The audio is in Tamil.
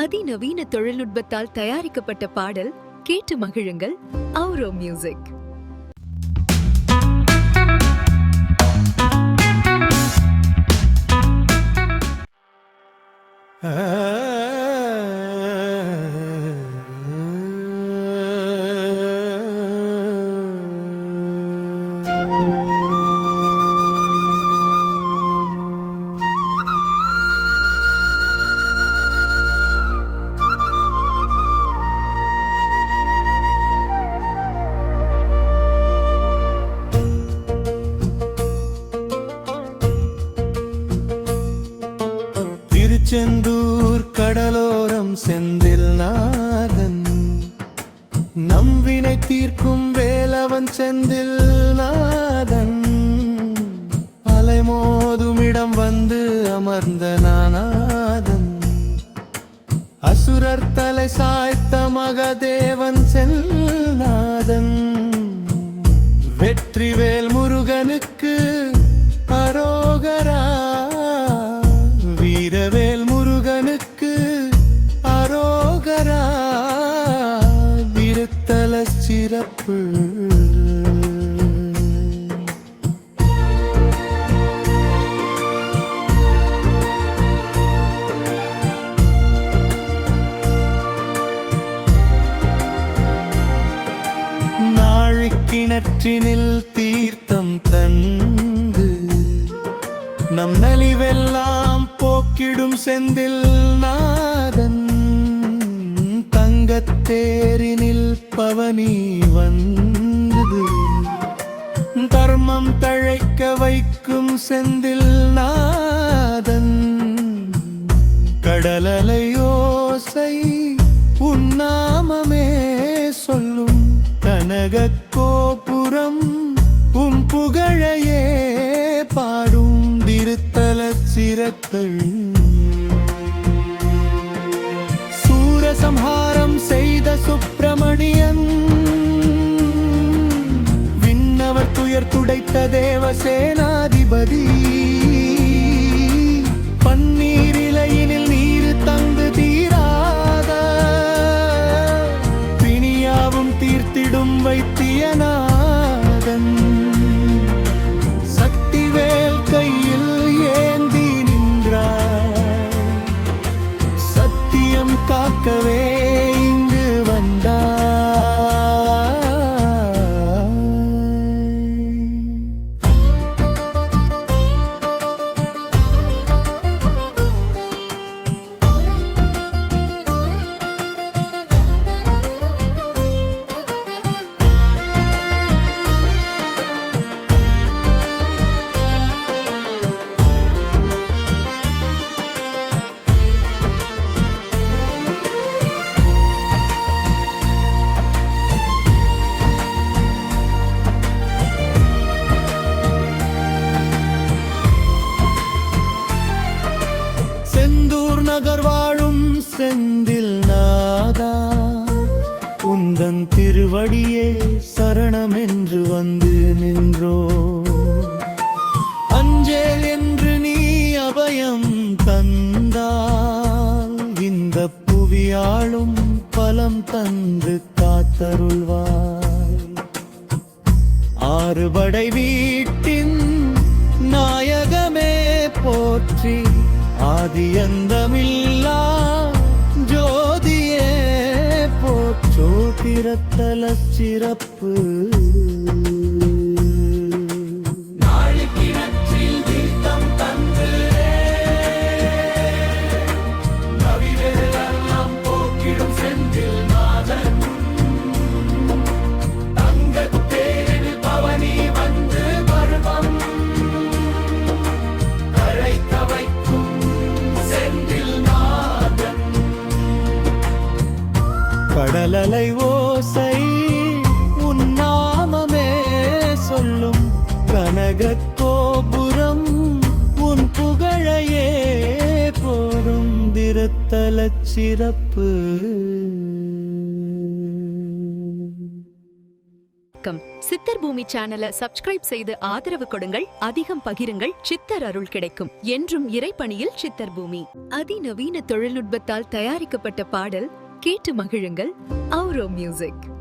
அதிநவீன தொழில்நுட்பத்தால் தயாரிக்கப்பட்ட பாடல் கேட்டு மகிழுங்கள். அவுரோ மியூசிக். செந்தூர் கடலோரம் செந்தில் நாதன் நம்பினை தீர்க்கும் வேலவன் செந்தில் நாதன் அலைமோதுமிடம் வந்து அமர்ந்த நாதன் அசுரர் தலை சாய்த்த மகதேவன் செல்நாதன் வெற்றிவேல் முருகனுக்கு அரோகரா வீரவேல் முருகனுக்கு அரோகரா விருத்தல சிறப்பு. நாழிக்கிணற்றினில் தீர்த்தம் தந்து நம் நலிவெல்லாம் போக்கிடும் செந்தில் நாதன் தங்கத்தேரினில் பவனி வந்தது தர்மம் தழைக்க வைக்கும் செந்தில் நாதன் கடலலையோசை உன்னாமமே சொல்லும் கனக கோபுரம் உம் புகழையே பாடும் திருத்தல சிரக்கள் சூரசம்ஹாரம் செய்த சுப்பிரமணியன் விண்ணவர் துயர் துடைத்த தேவசேனாதிபதி பன்னீரிலையினில் நீர் தங்கு தீராத பிணியாவும் தீர்த்திடும் வைத்தியநாதன் சக்திவேல் கையில் ஏந்தி நின்றார் சத்தியம் காக்கவே இங்கு வந்தார். நகர் வாழும் செந்தில் நாதா உந்தன் திருவடியே சரணம் என்று வந்து நின்றோ அஞ்சேல் என்று நீ அபயம் தந்தால் இந்த புவியாளும் பலம் தந்து காத்தருள்வாய். ஆறுபடை வீட்டின் நாயகமே போற்றி ஆதியந்தமில்லா ஜோதியே போற்றோ திரத்தல சிறப்பு. கடலலை ஓசை உன்னாமமே சொல்லும் கனக கோபுரம் உன் புகழையே போரும் திருத்தல சிறப்பு. சித்தர் பூமி சேனலை சப்ஸ்கிரைப் செய்து ஆதரவு கொடுங்கள், அதிகம் பகிருங்கள், சித்தர் அருள் கிடைக்கும். என்றும் இறைப்பணியில் சித்தர் பூமி. அதிநவீன தொழில்நுட்பத்தால் தயாரிக்கப்பட்ட பாடல் கேட்டு மகிழுங்கள். அவுரோ மியூசிக்.